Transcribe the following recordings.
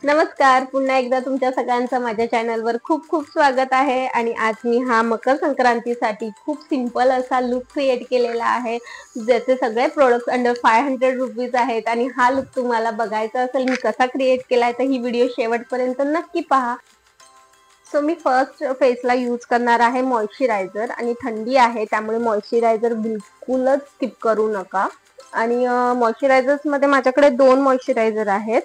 नमस्कार, पुन्हा एकदा तुमच्या सगळ्यांचं माझ्या चॅनलवर खूप खूप स्वागत आहे. आणि आज मी हा मकर संक्रांतीसाठी खूप सिंपल असा लुक क्रिएट केलेला आहे, ज्याचे सगळे प्रोडक्ट्स अंडर 500 रुपीज आहेत. आणि हा लुक तुम्हाला बघायचा असेल मी कसा क्रिएट केलाय तर ही व्हिडिओ शेवटपर्यंत नक्की पहा. सो मी फर्स्ट फेसला यूज करणार आहे मॉइश्चरायझर, आणि थंडी आहे त्यामुळे मॉइश्चरायझर बिलकुलच स्किप करू नका. आणि मॉइश्चरायझर्स मध्ये माझ्याकडे 2 मॉइश्चरायझर आहेत.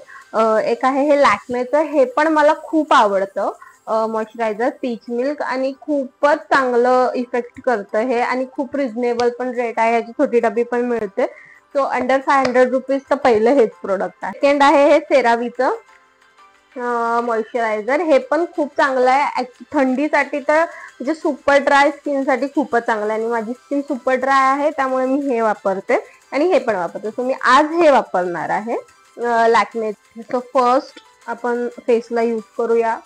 एक आहे हे लॅक्मेचं, हे पण मला खूप आवडतं मॉइश्चरायझर, पीच मिल्क, आणि खूपच चांगलं इफेक्ट करतं हे, आणि खूप रिझनेबल पण रेट आहे, याची छोटी डबी पण मिळते. सो अंडर 500 रुपीज तर पहिलं हेच प्रोडक्ट आहे. सेकंड आहे हे सेरावीचं मॉइश्चरायझर, हे पण खूप चांगलं आहे थंडीसाठी, तर म्हणजे सुपर ड्राय स्किन साठी खूपच चांगलं आहे. आणि माझी स्किन सुपर ड्राय आहे त्यामुळे मी हे वापरते आणि हे पण वापरते. सो मी आज हे वापरणार आहे लॅक्मे. सो फर्स्ट आपण फेसला यूज करूया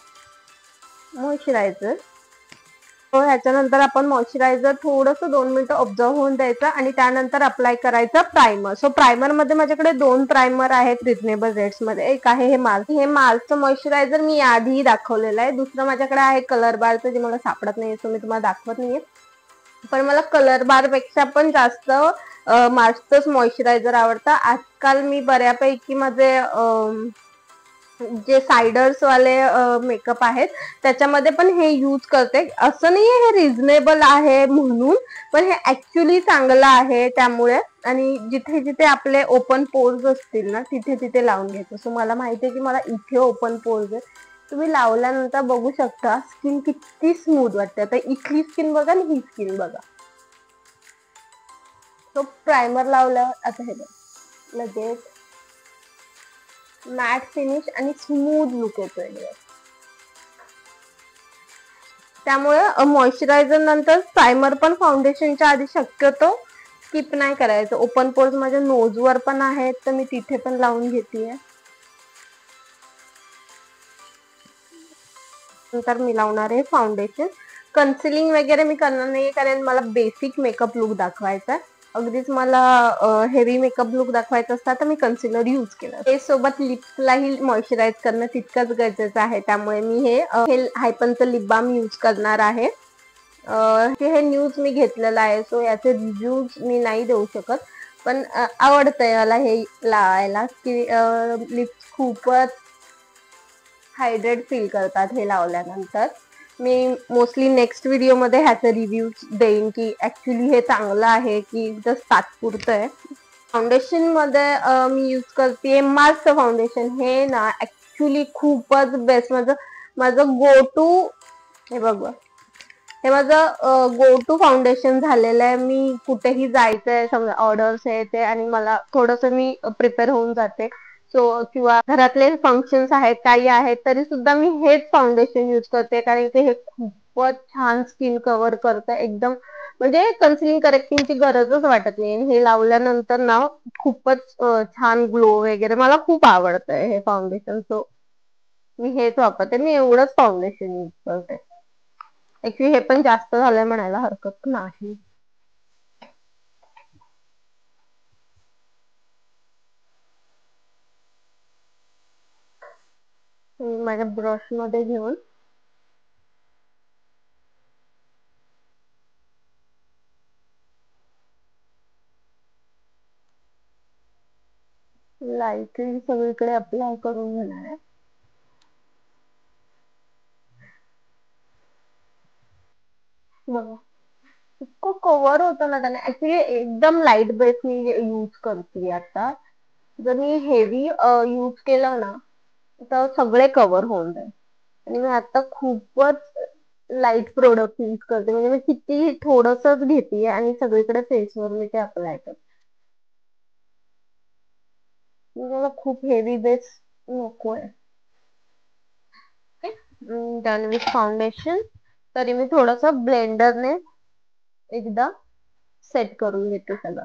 मॉइश्चरायझर. तो ह्याच्यानंतर आपण मॉइश्चरायझर थोडंसं 2 मिनिटं ऑब्झर्व होऊन द्यायचं आणि त्यानंतर अप्लाय करायचं प्रायमर. सो प्रायमर मध्ये माझ्याकडे 2 प्रायमर आहेत रिझनेबल रेट्स मध्ये. एक आहे हे मार्सचं मॉइश्चरायझर, मी आधीही दाखवलेलं आहे. दुसरं माझ्याकडे आहे कलर बारचं, जे मला सापडत नाहीये सो मी तुम्हाला दाखवत नाहीये. पण मला कलर बार पेक्षा पण जास्त मार्सचंच मॉइश्चरायझर आवडतं. आजकाल मी बऱ्यापैकी माझे जे सायडर्स वाले मेकअप आहेत त्याच्यामध्ये पण हे यूज करते. असं नाहीये हे रिझनेबल आहे म्हणून, पण हे ऍक्च्युली चांगलं आहे त्यामुळे. आणि जिथे जिथे आपले ओपन पोर्स असतील ना तिथे तिथे लावून घ्यायचं. सो मला माहिती आहे की मला इथे ओपन पोर्स आहे. तुम्ही लावल्यानंतर बघू शकता स्किन किती स्मूथ वाटते. आता इथली स्किन बघा आणि ही स्किन बघा. सो प्रायमर लावल्यावर आता हे बघा लगेच मॅट फिनिश आणि स्मूथ लुक येतोय. त्यामुळे मॉइश्चरायझर नंतर प्रायमर पण फाउंडेशनच्या आधी शक्यतो स्किप नाही करायचं. ओपन पोर्स माझ्या नोजवर पण आहेत तर मी तिथे पण लावून घेतेय. नंतर मी लावणार आहे फाउंडेशन. कन्सिलिंग वगैरे मी करणार नाहीये कारण मला बेसिक मेकअप लुक दाखवायचा आहे. अगदीच मला हेवी मेकअप लुक दाखवायचा असता तर मी कन्सिलर यूज केलं. फेस सोबत लिप्सलाही मॉइश्चराईज करणं तितकंच गरजेचं आहे, त्यामुळे मी हे हायपनचं लिप बाम यूज करणार आहे. हे न्यूज मी घेतलेलं आहे सो याचे रिव्ह्यूज मी नाही देऊ शकत, पण आवडतंय मला हे लावायला की लिप्स खूपच हायड्रेट फील करतात हे लावल्यानंतर. मी मोस्टली नेक्स्ट व्हिडिओ मध्ये ह्याचे रिव्ह्यू देईन की ऍक्च्युली हे चांगलं आहे की जस्ट तात्पुरतं आहे. फाउंडेशन मध्ये मी यूज करते मार्सचं फाउंडेशन. हे ना ऍक्च्युली खूपच बेस्ट, माझं गो टू, हे बघ हे माझं गो टू फाउंडेशन झालेलं आहे. मी कुठेही जायचंय समजा ऑर्डर्स आहे ते आणि मला थोडंसं मी प्रिपेअर होऊन जाते सो, किंवा घरातले फंक्शन्स आहेत काही आहेत तरी सुद्धा मी हेच फाउंडेशन यूज करते कारण की हे खूपच छान स्किन कव्हर करतं एकदम. म्हणजे कन्सिलिंग करेक्टिंगची गरजच वाटत नाही. हे लावल्यानंतर ना खूपच छान ग्लो वगैरे, मला खूप आवडतंय हे फाउंडेशन. सो मी हेच वापरते, मी एवढंच फाउंडेशन यूज करते. ऍक्च्युली हे पण जास्त झालंय म्हणायला हरकत नाही. माझ्या ब्रश मध्ये घेऊन लाईटली सगळीकडे अप्लाय करून घेणार आहे. बघा इतकं कव्हर होतं ना त्याने. ऍक्च्युली एकदम लाईट बेस मी यूज करते आता. जर मी हेवी यूज केलं ना तर सगळे कव्हर होऊन जाईल. आणि मी आता खूपच लाईट प्रोडक्ट यूज करते, म्हणजे मी किती थोडंसंच घेते आणि सगळीकडे फेसवर मी ते अप्लाय करते. मला खूप हेवी बेस नकोय. Done with foundation. तरी मी थोडस ब्लेंडरने एकदा सेट करून घेते सगळं.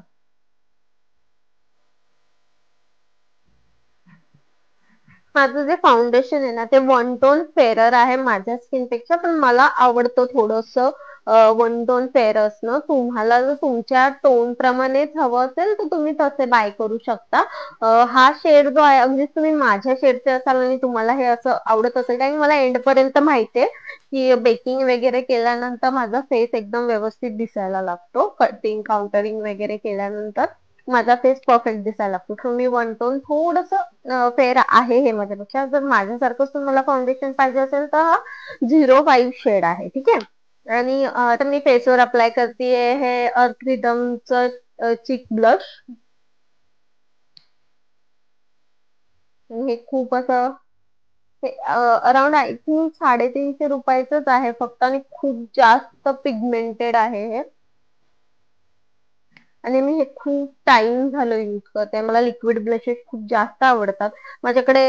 माझं जे फाउंडेशन आहे ना ते वन टोन फेरर आहे माझ्या स्किन पेक्षा, पण मला आवडतं थोडस वन टोन फेअर असणं. तुम्हाला जर तुमच्या टोन प्रमाणेच हवं असेल तर तुम्ही तसे बाय करू शकता. हा शेड जो आहे, म्हणजे तुम्ही माझ्या शेडचे असाल आणि तुम्हाला हे असं आवडत असेल, कारण मला एंड पर्यंत माहितीये की बेकिंग वगैरे केल्यानंतर माझा फेस एकदम व्यवस्थित दिसायला लागतो. कटिंग काउंटरिंग वगैरे केल्यानंतर माझा फेस परफेक्ट दिसायला लागतो. सो मी वन टोन थोडस फेअर आहे हे माझ्यापेक्षा. जर माझ्यासारखंच तुम्हाला फाउंडेशन पाहिजे असेल तर हा 05 शेड आहे. ठीक आहे. आणि आता मी फेसवर अप्लाय करतेय हे अर्थ रिदमचं चिक ब्लश. हे खूप असं अराउंड आय थिंक 350 रुपयाचंच आहे फक्त, आणि खूप जास्त पिगमेंटेड आहे हे. आणि मी हे खूप टाइम झालं यूज करते. मला लिक्विड ब्लशेस खूप जास्त आवडतात. माझ्याकडे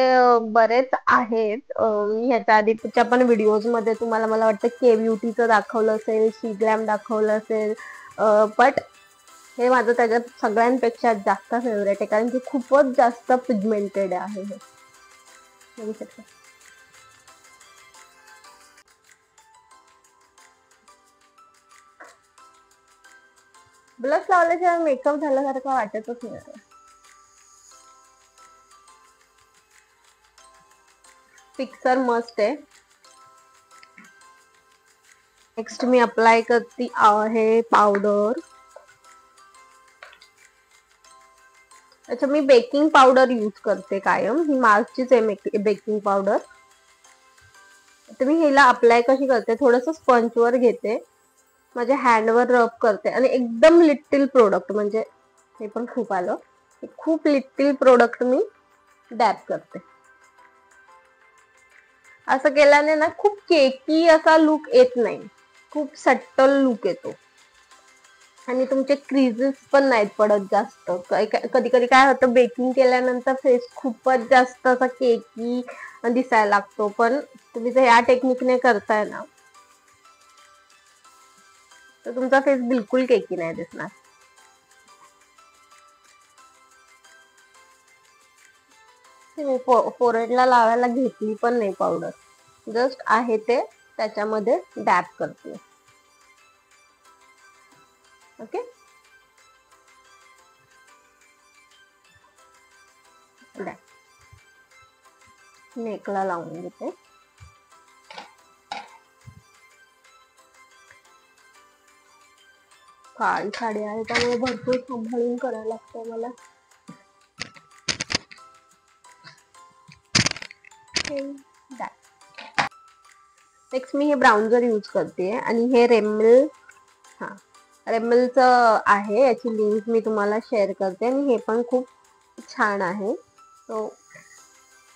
बरेच आहेत. मी ह्याच्या आधीच्या पण व्हिडिओज मध्ये तुम्हाला मला वाटतं के ब्युटीचं दाखवलं असेल, सी ग्लॅम दाखवलं असेल, बट हे माझं त्याच्यात सगळ्यांपेक्षा जास्त फेवरेट आहे, कारण की खूपच जास्त पिगमेंटेड आहे हे. बघू शकता. ब्लश लावल्याशिवाय मेकअप झाल्यासारखं वाटतच नाही. फिक्सर मस्ट आहे. नेक्स्ट मी अप्लाय करते आहे पावडर. अच्छा, मी बेकिंग पावडर यूज करते कायम. ही मार्सचीच आहे बेकिंग पावडर. तर मी हिला अप्लाय कशी करते, थोडस स्पंजवर घेते, माझ्या हँडवर रब करते आणि एकदम लिटिल प्रोडक्ट, म्हणजे हे पण खूप आलं, खूप लिटिल प्रोडक्ट मी डॅब करते. असं केल्याने ना खूप केकी असा लुक येत नाही, खूप सट्टल लुक येतो आणि तुमचे क्रीजेस पण नाहीत पडत जास्त. कधी कधी काय होतं, बेकिंग केल्यानंतर फेस खूपच जास्त असा केकी दिसायला लागतो, पण तुम्ही जर या टेक्निकने करताय ना तर तुमचा फेस बिलकुल केकी नाही दिसणार. मी फोरहेडला लावायला घेतली पण नाही पावडर, जस्ट आहे ते त्याच्यामध्ये डॅब करते. ओके, नेकला लावून घेते. काळी साडी आहे त्यामुळे भरपूर सांभाळून करायला लागतं मला. नेक्स्ट मी हे ब्राउन्झर यूज करते आणि हे रेमल, हा रेमलचं आहे. याची लिंक मी तुम्हाला शेअर करते आणि हे पण खूप छान आहे. सो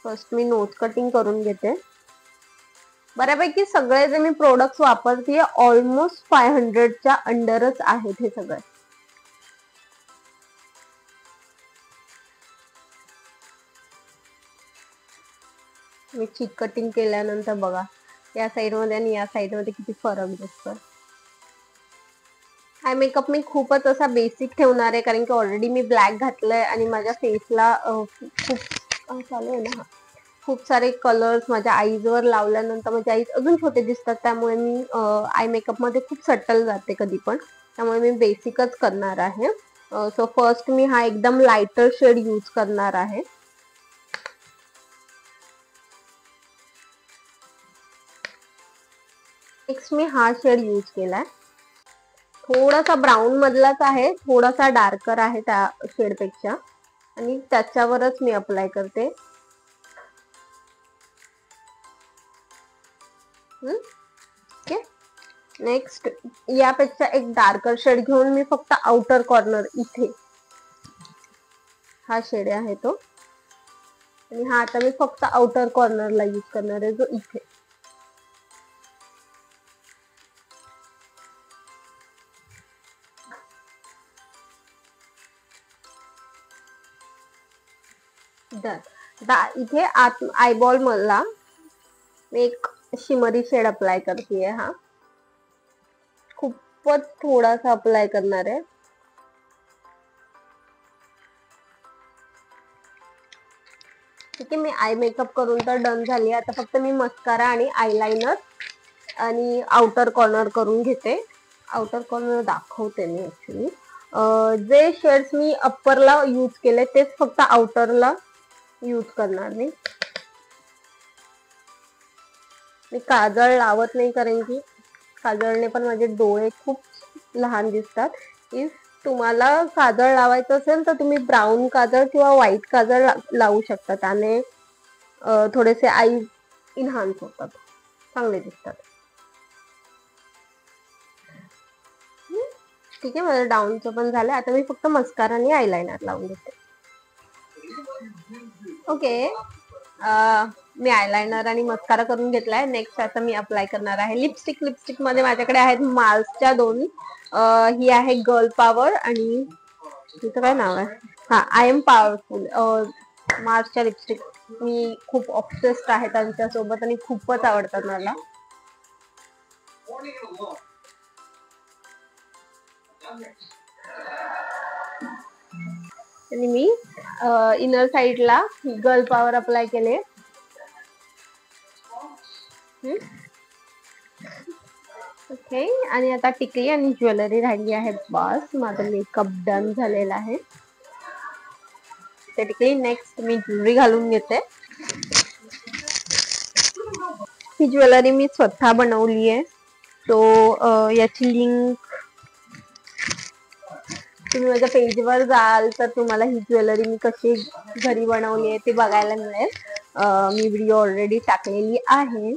फर्स्ट मी नोज कटिंग करून घेते. बऱ्यापैकी सगळे जे मी प्रोडक्ट्स वापरते ऑलमोस्ट 500च्या अंडरच आहेत हे सगळे. मी चीक कटिंग केल्यानंतर बघा या साइड मध्ये आणि या साइड मध्ये किती फरक दिसतो. आय मेकअप मी खूपच असा बेसिक ठेवणार आहे, कारण की ऑलरेडी मी ब्लॅक घातलंय आणि माझ्या फेसला खूप चालू आहे ना, खूप सारे कलर्स माझ्या आईजवर लावल्यानंतर माझे आईज अजून छोटे दिसतात, त्यामुळे मी आय मेकअप मध्ये खूप सटल जाते कधी पण, त्यामुळे मी बेसिकच करणार आहे. सो फर्स्ट मी हा एकदम लाइटर शेड यूज करणार आहे. नेक्स्ट मी हा शेड यूज केलाय, थोडासा ब्राऊन मधलाच आहे, थोडासा डार्कर आहे त्या शेड पेक्षा, आणि त्याच्यावरच मी अप्लाय करते. ओके, नेक्स्ट यापेक्षा एक डार्कर शेड घेऊन मी फक्त आउटर कॉर्नर इथे, हा शेड आहे तो, आणि हा आता मी फक्त आउटर कॉर्नरला यूज करणार आहे, जो इथे. इथे आत आयबॉल मधला मी एक शिमरी शेड अप्लाय करते. हा खूपच थोडासा अप्लाय करणार आहे. ठीक आहे, मी आय मेकअप करून तर डन झाली. आता फक्त मी मस्कारा आणि आयलाइनर आणि आउटर कॉर्नर करून घेते. आउटर कॉर्नर दाखवते मी ऍक्च्युली. जे शेड्स मी अप्परला यूज केले तेच फक्त आउटरला यूज करणार मी. मी काजळ लावत नाही कारण की काजळने पण माझे डोळे खूप लहान दिसतात. इफ तुम्हाला काजळ लावायचं असेल तर तुम्ही ब्राऊन काजळ किंवा व्हाईट काजळ लावू शकता. त्याने थोडेसे आईज इन्हान्स होतात, चांगले दिसतात. ठीक आहे, माझं डाऊनचं पण झालं. आता मी फक्त मस्कारा आणि आयलाइनर लावून घेते. ओके, मी आयलाइनर आणि मस्कारा करून घेतलाय. नेक्स्ट आता मी अप्लाय करणार आहे लिपस्टिक. लिपस्टिक मध्ये माझ्याकडे आहेत मार्सच्या दोन. ही आहे गर्ल पॉवर आणि तिचं काय नाव आहे, हा आय एम पॉवरफुल. मार्सच्या लिपस्टिक मी खूप ऑब्सेस्ड आहे त्यांच्यासोबत आणि खूपच आवडतात मला. आणि मी इनर साइडला गर्ल पॉवर अप्लाय केले. ओके, आणि आता टिकली आणि ज्वेलरी राहिली आहे. बस माझं मेकअप डन झालेला आहे. ते टिकली. नेक्स्ट मी ज्वेलरी घालून घेते. ही ज्वेलरी मी स्वतः बनवली आहे. तो याची लिंक तुम्ही माझ्या पेजवर जाल तर तुम्हाला ही ज्वेलरी मी कशी घरी बनवली आहे ते बघायला मिळेल. मी व्हिडिओ ऑलरेडी टाकलेली आहे.